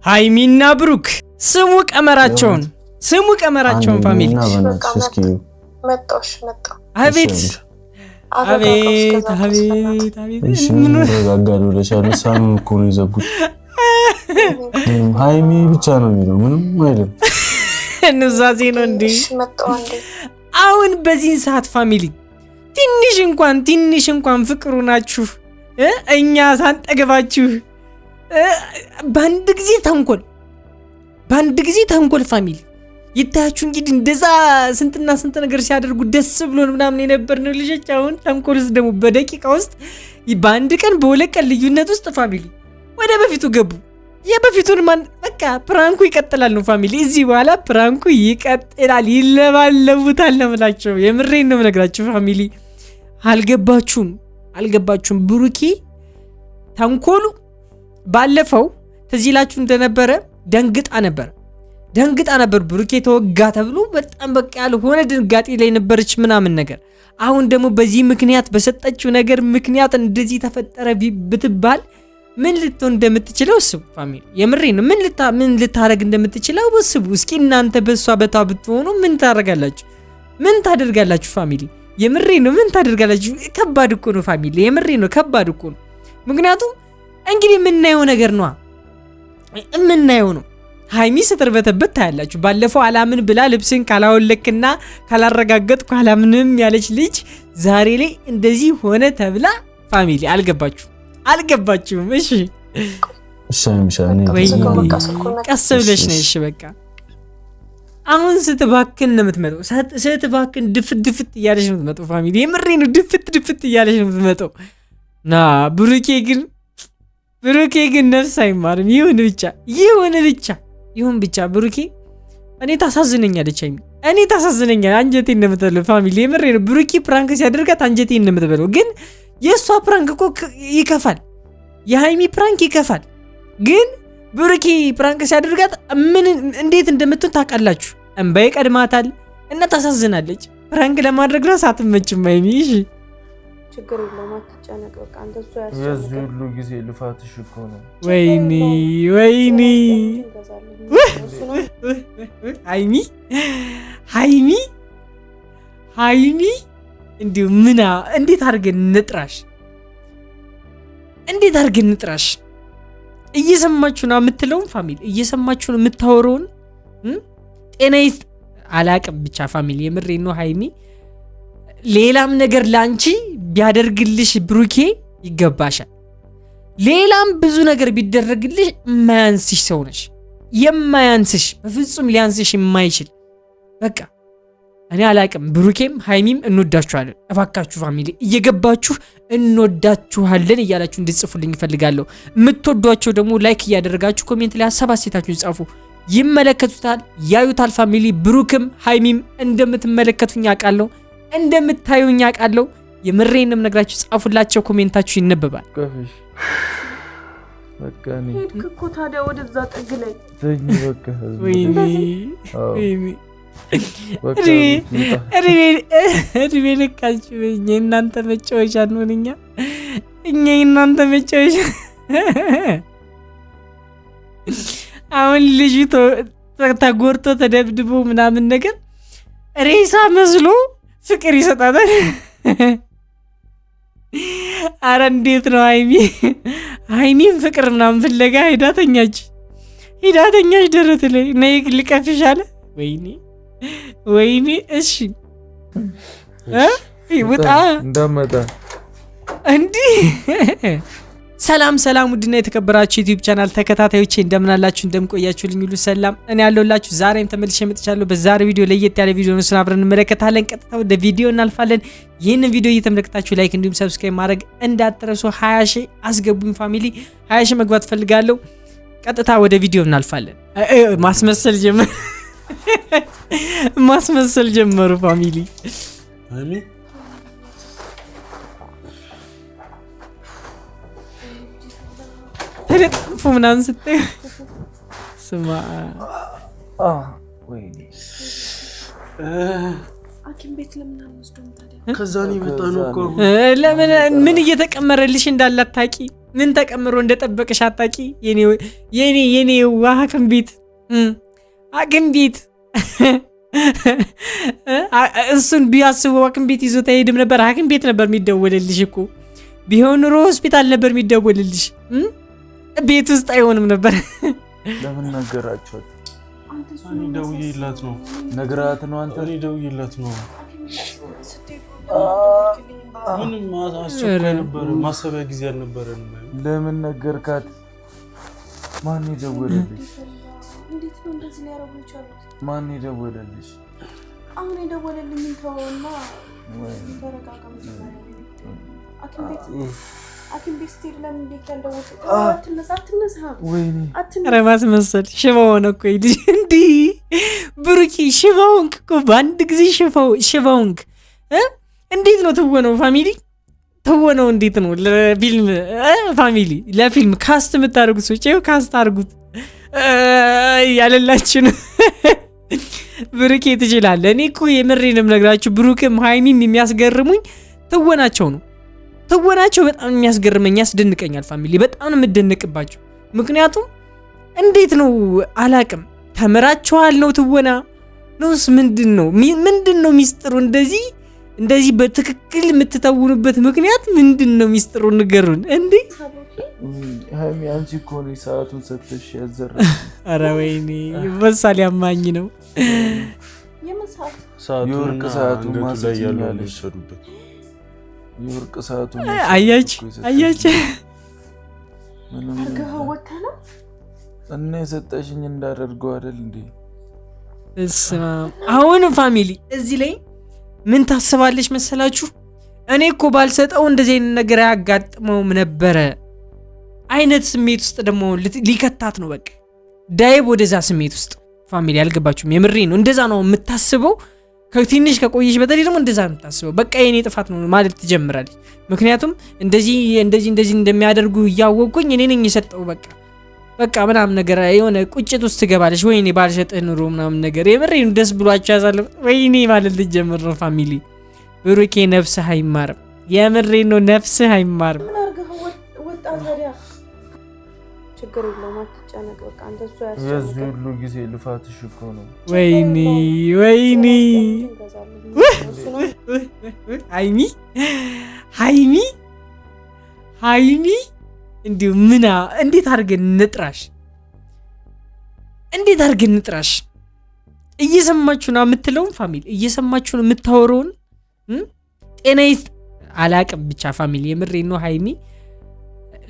ሃይሚና ብሩክ ስሙ ቀመራቸውን ፋሚሊ መጣሽ አቤት ምን ረጋጋሉ ለሻለሳም እኮ ነው ይዘጉት ሃይሚ ብቻ ነው የሚለው ምንም አይደለም እንዛዜ ነው እንዴ አሁን በዚህ ሰዓት ፋሚሊ ትንሽ እንኳን ፍቅሩ ናችሁ እኛ ሳንጠገባችሁ ባንድ ጊዜ ተንኮል ፋሚሊ ይታያችሁ እንግዲህ እንደዛ ስንት ነገር ሲያደርጉ ደስ ብሎን ምናምን የነበርነው ልጆች አሁን ተንኮልስ ደግሞ በደቂቃ ውስጥ በአንድ ቀን በሁለት ቀን ልዩነት ውስጥ ፋሚሊ ወደ በፊቱ ገቡ የበፊቱን ማን በቃ ፕራንኩ ይቀጥላል ነው ፋሚሊ እዚህ በኋላ ፕራንኩ ይቀጥላል ይለባለቡታል ነው የምላችሁ የምሬን ነው የምነግራችሁ ፋሚሊ አልገባችሁም ብሩኪ ተንኮሉ ባለፈው ተዚላችሁ እንደነበረ ደንግጣ ነበር ብሩኬ ተወጋ ተብሎ በጣም በቃ ያልሆነ ድንጋጤ ላይ ነበረች ምናምን ነገር አሁን ደግሞ በዚህ ምክንያት በሰጠችው ነገር ምክንያት እንደዚህ ተፈጠረ ብትባል ምን ልትሆን እንደምትችለው እሱ ፋሚሊ የምሬ ነው ምን ልታረግ እንደምትችለው ወስቡ እስኪ እናንተ በሷ በታ ብትሆኑ ምን ታደርጋላችሁ ፋሚሊ የምሬ ነው ምን ታደርጋላችሁ ከባድ እኮ ነው ፋሚሊ የምሬ ነው ከባድ እኮ ነው ምክንያቱም እንግዲህ የምናየው ነገር ነው ሃይሚ ስትርበተበት ታያላችሁ ባለፈው አላምን ብላ ልብስን ካላወለክና ካላረጋገጥኩ አላምንም ያለች ልጅ ዛሬ ላይ እንደዚህ ሆነ ተብላ ፋሚሊ አልገባችሁም እሺ ቀስ ብለሽ ነው እሺ በቃ አሁን ስትባክን ነው የምትመጣው ስትባክን ድፍት እያለሽ ነው የምትመጣው ፋሚሊ የምሬ ነው ድፍት እያለሽ ነው የምትመጣው ና ብሩኬ ግን ነፍስ አይማርም ይሁን ብቻ ብሩኬ እኔ ታሳዝነኛለች አንጀቴ እንደምትበለው ፋሚሊ የምሬ ነው ብሩኬ ፕራንክ ሲያደርጋት አንጀቴ እንደምትበለው ግን የሷ ፕራንክ እኮ ይከፋል የሃይሚ ፕራንክ ይከፋል ግን ብሩኬ ፕራንክ ሲያደርጋት ምን እንዴት እንደምትሆን ታውቃላችሁ እንባይ ቀድማታል እና ታሳዝናለች ፕራንክ ለማድረግ ራስ አትመጭም ሃይሚ እሺ ችግር የለውም አትጨነቅ በቃ አንተ እሱ የዚህ ሁሉ ጊዜ ልፋትሽ እኮ ነው ወይኔ ሃይሚ እንዲሁ እንዴት አድርገን እንጥራሽ እየሰማችሁ ነው የምትለውን ፋሚሊ እየሰማችሁ ነው የምታወራውን ጤናይስ አላቅም ብቻ ፋሚሊ የምሬ ነው ሃይሚ ሌላም ነገር ላንቺ ቢያደርግልሽ ብሩኬ ይገባሻል ሌላም ብዙ ነገር ቢደረግልሽ የማያንስሽ ሰው ነሽ በፍጹም ሊያንስሽ የማይችል በቃ እኔ አላቅም ብሩኬም ሃይሚም እንወዳችኋለን እባካችሁ ፋሚሊ እየገባችሁ እንወዳችኋለን እያላችሁ እንድትጽፉልኝ እፈልጋለሁ የምትወዷቸው ደግሞ ላይክ እያደረጋችሁ ኮሜንት ላይ ሐሳብ አስተያየታችሁን ጻፉ ይመለከቱታል ያዩታል ፋሚሊ ብሩክም ሃይሚም እንደምትመለከቱኝ አውቃለሁ እንደምታዩኝ አውቃለሁ የምሬንም ነግራችሁ ጻፉላቸው ኮሜንታችሁ ይነበባል በቃኒ እኮ ታዲያ ወደዛ ጥግ ላይ ተኝ በቃ ወይኔ እድሜ ልካችሁ እናንተ መጫወቻ እንሆንኛ እናንተ መጫወቻ አሁን ልጁ ተጎርቶ ተደብድቦ ምናምን ነገር ሬሳ መስሎ ፍቅር ይሰጣታል አረ እንዴት ነው ሃይሚን ፍቅር ምናምን ፍለጋ ሄዳተኛች ደረት ላይ ነይ ልቀፍሽ አለ ወይኔ እሺ ውጣ እንዳመጣ እንዴ ሰላም ውድና የተከበራችሁ ዩቲዩብ ቻናል ተከታታዮቼ እንደምናላችሁ እንደምቆያችሁልኝ ሁሉ ሰላም እኔ ያለሁላችሁ ዛሬም ተመልሼ መጥቻለሁ በዛሬ ቪዲዮ ለየት ያለ ቪዲዮ ነው አብረን እንመለከታለን ቀጥታ ወደ ቪዲዮ እናልፋለን ይሄንን ቪዲዮ እየተመለከታችሁ ላይክ እንዲሁም ሰብስክራይብ ማድረግ እንዳትረሱ 20 ሺህ አስገቡኝ ፋሚሊ 20 ሺህ መግባት ፈልጋለሁ ቀጥታ ወደ ቪዲዮ እናልፋለን ማስመሰል ጀመሩ ፋሚሊ ተለጥፎ ምናምን ስትይ ስማ ወይኔ ሐኪም ቤት ለምን አንወስደውም ታዲያ ከዛ ነው የመጣነው እኮ ለምን ምን እየተቀመረልሽ እንዳላታቂ ምን ተቀምሮ እንደጠበቀሽ አታቂ የኔ ሐኪም ቤት እሱን ቢያስበው ሐኪም ቤት ይዞት አይሄድም ነበር። ሐኪም ቤት ነበር የሚደወልልሽ እኮ ቢሆን ኑሮ ሆስፒታል ነበር የሚደወልልሽ። ቤት ውስጥ አይሆንም ነበር። ለምን ነገራቸው? እኔ ደውዬላት ነው ነግራት ነው አንተ? እኔ ደውዬላት ነው። ምንም አስቸኳይ ነበር፣ ማሰቢያ ጊዜ አልነበረንም። ለምን ነገርካት? ማን የደወለልሽ? እንዴት ነው እንደዚህ ሊያረጉ ይቻሉት? ማን የደወለልሽ? አሁን የደወለልኝ ተወውና ተረጋጋ። ሐኪም ቤት ስትሄድ ለምን እንዴት ያልደወልክ? አትነሳ። ወይኔ ኧረ ማስመሰል ሽባ ሆነ እኮ ልጅ እንዲህ ብሩኬ ሽባ ሆንክ እኮ በአንድ ጊዜ ሽባ ሆንክ። እንዴት ነው ትወነው? ፋሚሊ ትወነው እንዴት ነው? ለፊልም ፋሚሊ ለፊልም ካስት የምታደርጉት ሰዎች ይኸው ካስት አድርጉት ያለላችሁ ነው። ብሩኬ ትችላለህ። እኔ እኮ የምሬንም ነግራችሁ ብሩክም ሃይሚም የሚያስገርሙኝ ትወናቸው ነው። ትወናቸው በጣም የሚያስገርመኝ ያስደንቀኛል። ፋሚሊ በጣም ነው የምደነቅባቸው። ምክንያቱም እንዴት ነው አላቅም። ተምራችኋል ነው ትወና ነውስ ምንድን ነው ሚስጥሩ? እንደዚህ በትክክል የምትተውኑበት ምክንያት ምንድን ነው ሚስጥሩ? ንገሩን እንዴ። ሃይሚ አንቺ እኮ ነው ሰዓቱን ሰጥተሽ ያዘራ። ኧረ ወይኔ መሳል ያማኝ ነው። የወርቅ ሰዓቱ ማስያሉ ወሰዱበት። የወርቅ ሰዓቱ አያችሁ እና የሰጠሽኝ እንዳደርገው አይደል እንዴ? አሁን ፋሚሊ እዚህ ላይ ምን ታስባለች መሰላችሁ? እኔ እኮ ባልሰጠው እንደዚህ አይነት ነገር አያጋጥመውም ነበረ አይነት ስሜት ውስጥ ደግሞ ሊከታት ነው። በቃ ዳይብ ወደዛ ስሜት ውስጥ ፋሚሊ አልገባችሁም? የምሬ ነው። እንደዛ ነው የምታስበው። ከትንሽ ከቆየሽ በተለይ ደግሞ እንደዛ ነው የምታስበው። በቃ የኔ ጥፋት ነው ማለት ትጀምራለች። ምክንያቱም እንደዚህ እንደሚያደርጉ እያወቁኝ እኔ ነኝ የሰጠው በቃ ምናምን ነገር የሆነ ቁጭት ውስጥ ትገባለች። ወይኔ ባልሰጥህ ኑሮ ምናምን ነገር የምሬ ነው። ደስ ብሏቸው ያሳለፍ ወይኔ ማለት ልጀምር ነው ፋሚሊ። ብሩኬ ነፍስህ አይማርም። የምሬ ነው ነፍስህ አይማርም። ችግር የለውም አትጨነቅ። በቃ አንተ እሱ የዚህ ሁሉ ጊዜ ልፋትሽ እኮ ነው። ወይኔ ሃይሚ እንዲሁ እንዴት አድርገን እንጥራሽ? እየሰማችሁ ነው የምትለውን ፋሚሊ፣ እየሰማችሁ ነው የምታወረውን። ጤና ይስጥ አላቅም ብቻ ፋሚሊ የምሬ ነው። ሃይሚ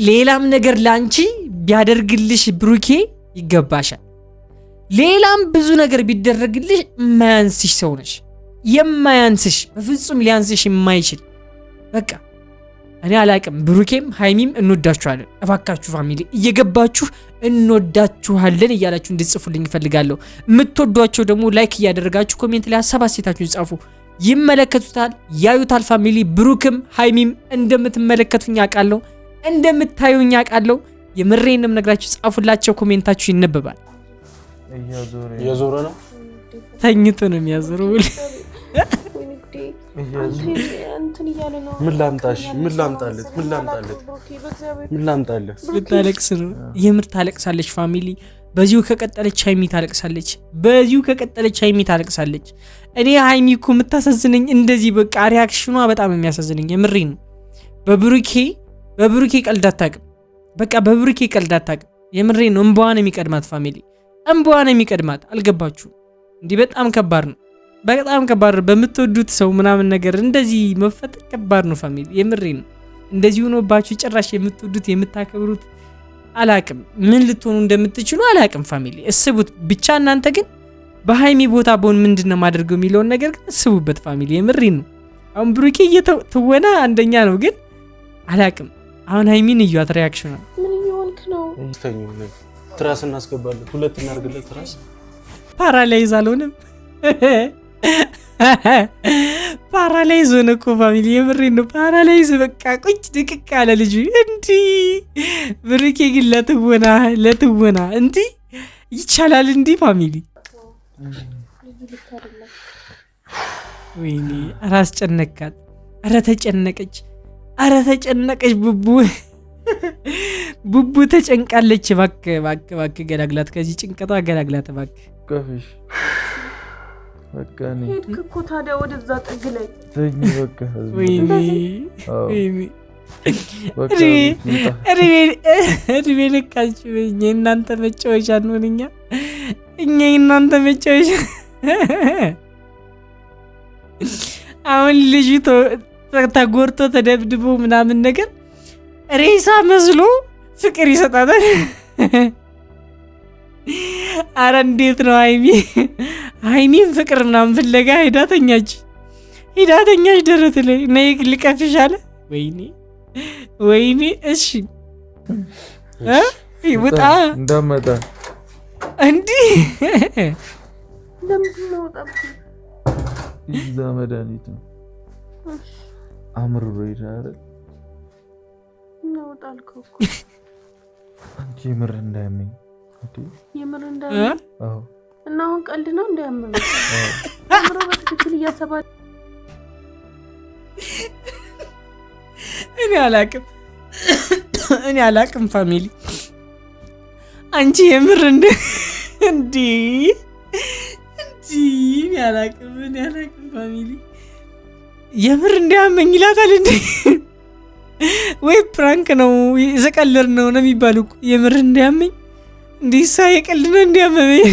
ሌላም ነገር ላንቺ ቢያደርግልሽ ብሩኬ ይገባሻል። ሌላም ብዙ ነገር ቢደረግልሽ የማያንስሽ ሰው ነሽ። የማያንስሽ በፍጹም ሊያንስሽ የማይችል በቃ እኔ አላቅም። ብሩኬም ሃይሚም እንወዳችኋለን። እባካችሁ ፋሚሊ እየገባችሁ እንወዳችኋለን እያላችሁ እንድትጽፉልኝ እፈልጋለሁ። የምትወዷቸው ደግሞ ላይክ እያደረጋችሁ ኮሜንት ላይ ሀሳብ አስተያየታችሁን ጻፉ። ይመለከቱታል፣ ያዩታል። ፋሚሊ ብሩክም ሃይሚም እንደምትመለከቱኝ አውቃለሁ፣ እንደምታዩኝ አውቃለሁ። የምሬንም ነግራችሁ ጻፉላቸው። ኮሜንታችሁ ይነበባል። እየዞረ ነው፣ ተኝቶ ነው የሚያዞረው። ምን ላምጣለት? ልታለቅስ ነው የምር ታለቅሳለች። ፋሚሊ በዚሁ ከቀጠለች ሃይሚ ታለቅሳለች። እኔ ሃይሚ እኮ የምታሳዝነኝ እንደዚህ በቃ ሪያክሽኗ በጣም የሚያሳዝነኝ የምሬ ነው። በብሩኬ ቀልድ አታውቅም። በቃ በብሩኬ ቀልድ አታውቅም። የምሬ ነው። እንባዋን የሚቀድማት ፋሚሊ እንባዋን የሚቀድማት አልገባችሁ? እንዲህ በጣም ከባድ ነው። በምትወዱት ሰው ምናምን ነገር እንደዚህ መፈጠር ከባድ ነው ፋሚሊ የምሬ ነው። እንደዚህ ሆኖባችሁ ጭራሽ የምትወዱት የምታከብሩት አላቅም ምን ልትሆኑ እንደምትችሉ አላቅም ፋሚሊ እስቡት ብቻ። እናንተ ግን በሃይሚ ቦታ በሆን ምንድነው ማድረገው የሚለውን ነገር ግን እስቡበት ፋሚሊ የምሬ ነው። አሁን ብሩኬ ትወና አንደኛ ነው ግን አላቅም። አሁን ሃይሚን እዩት ሪያክሽኑ ምን ይሆንክ ነው? ትራስ እናስገባለን፣ ሁለት እናርግለት። ትራስ ፓራላይዝ አልሆነም። ፓራላይዝ ሆነ እኮ ፋሚሊ የምሬ ነው። ፓራላይዝ በቃ ቁጭ ድቅቅ ያለ ልጅ እንዲህ። ብሩኬ ግን ለትወና እንዲህ ይቻላል እንዲህ ፋሚሊ። ወይኔ ኧረ አስጨነቃት። ኧረ ተጨነቀች ቡቡ ቡቡ ተጨንቃለች። እባክህ ገላግላት፣ ከዚህ ጭንቀቷ ገላግላት እባክህ። ከፍሽ በቃ ነኝ። ሄድክ እኮ ታዲያ ወደዛ ጥግ ላይ ተኝ በቃ። ወይኔ እድሜ ልካችሁ የእናንተ መጫወቻ እንሆን እኛ የእናንተ መጫወቻ። አሁን ልጁ ተጎርቶ ተደብድቦ ምናምን ነገር ሬሳ መስሎ ፍቅር ይሰጣታል። አረ እንዴት ነው ሀይሚን ፍቅር ምናምን ፍለጋ ሂዳተኛች ደረት ላይ ነይ ልቀፍሽ አለ። ወይኔ እሺ ውጣ እንዳመጣ እንዲህ ለምንድን ነው ወጣብህ? ይዛ መድኃኒት ነው አምርሮ ይዳረ ነው ጣልከው እኮ አንቺ የምር እንዳያመኝ የምር እንዳያመኝ። አዎ እና አሁን ቀልድ ነው እንዳያመኝ። አምሮ በትክክል እያሰባ እኔ አላቅም ፋሚሊ አንቺ የምር እኔ አላቅም ፋሚሊ የምር እንዳያመኝ ይላታል እንዴ? ወይ ፕራንክ ነው የዘቀለር ነው የሚባሉ እኮ የምር እንዳያመኝ እንዲሳ የቀልድ ነው እንዲያመመኝ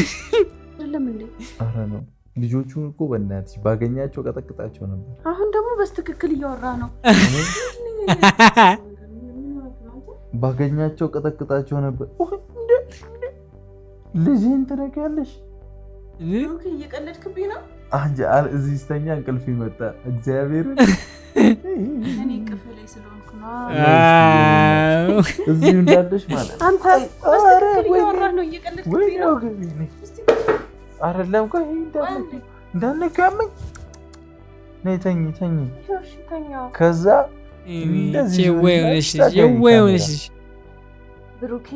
አይደለም እንዴ? አረ ነው ልጆቹን እኮ በእናትሽ ባገኛቸው ቀጠቅጣቸው ነበር። አሁን ደግሞ በስትክክል እያወራ ነው። ባገኛቸው ቀጠቅጣቸው ነበር። ልጅህን ትነኪያለሽ? ኦኬ እየቀለድክብኝ ነው። አንቺ እዚህ ስተኛ እንቅልፍ ይመጣ እግዚአብሔርን እኔ ቅፍ ላይ ስለሆንኩ ነው እዚሁ እንዳለሽ ማለት አንተ በስትክክል እያወራ ነው። እየቀለድክብኝ ነው አይደለም? ቆይ እንዳነካመኝ ነይ ተኝ ከዛ እንደዚህ ሆነሽ ብሩኬ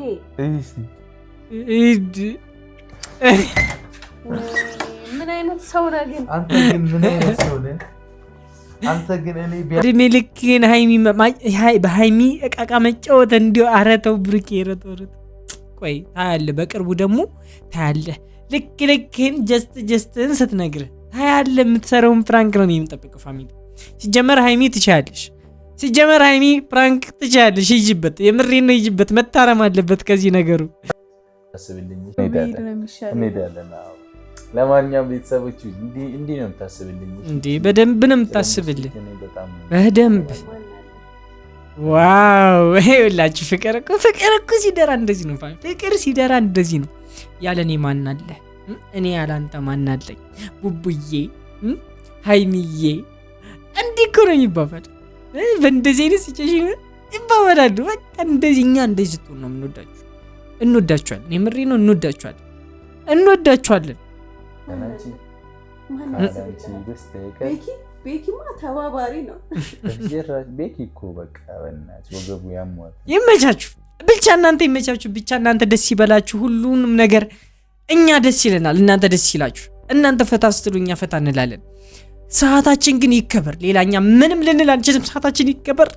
ምን አይነት ሰው ነህ ግን? አንተ ግን ምን አይነት ሰው ነህ? አንተ ግን እኔ እድሜ ልክህን በሀይሚ እቃቃ መጫወት እንዲሁ። ኧረ ተው ብሩኬ፣ ቆይ ታያለህ። በቅርቡ ደግሞ ታያለህ። ልክህን ጀስትህን ስትነግርህ ታያለህ። የምትሰራውን ፕራንክ ነው የምጠብቀው ፋሚሊ። ሲጀመር ሀይሚ ትችያለሽ። ፕራንክ ትችያለሽ። ሂጂበት፣ የምሬን ነው ሂጂበት። መታረም አለበት ከዚህ ነገሩ። እንሄዳለን። ለማንኛውም ቤተሰቦች እንዲህ ነው የምታስብልኝ? በደንብ ነው የምታስብልኝ፣ በደንብ ዋው። ይኸውላችሁ ፍቅር እኮ ሲደራ እንደዚህ ነው። ፍቅር ሲደራ እንደዚህ ነው። ያለ እኔ ማን አለ? እኔ ያለ አንተ ማን አለኝ? ቡቡዬ፣ ሀይሚዬ፣ እንዲህ እኮ ነው የሚባባል። በእንደዚህ አይነት ሲጨሽን ይባባላሉ። በቃ እንደዚህ እኛ እንደዚህ ስትሆን ነው የምንወዳችሁ። እንወዳችኋለን። የምሬ ነው እንወዳችኋለን። ቤኪማ ተባባሪ ነው። ቤኪ እኮ በቃ በእናትሽ ወገቡ ያሟል። ይመቻችሁ ብቻ እናንተ ይመቻችሁ ብቻ እናንተ ደስ ይበላችሁ። ሁሉንም ነገር እኛ ደስ ይለናል፣ እናንተ ደስ ይላችሁ። እናንተ ፈታ ስትሉ እኛ ፈታ እንላለን። ሰዓታችን ግን ይከበር። ሌላኛ ምንም ልንል አንችልም። ሰዓታችን ይከበር።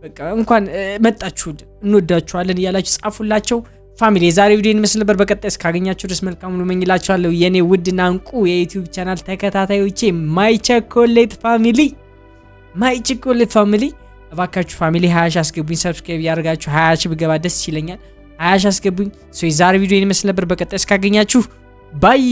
በቃ እንኳን መጣችሁ እንወዳችኋለን እያላችሁ ጻፉላቸው ፋሚሊ። የዛሬ ቪዲዮ ይመስል ነበር። በቀጣይ እስካገኛችሁ ድረስ መልካሙን እመኝላችኋለሁ የኔ ውድና እንቁ የዩቲዩብ ቻናል ተከታታዮቼ ማይ ቸኮሌት ፋሚሊ እባካችሁ ፋሚሊ 20 ሺህ አስገቡኝ። ሰብስክራይብ ያደርጋችሁ 20 ሺህ ብገባ ደስ ይለኛል። 20 ሺህ አስገቡኝ። የዛሬ ቪዲዮ ይመስል ነበር። በቀጣይ እስካገኛችሁ ባይ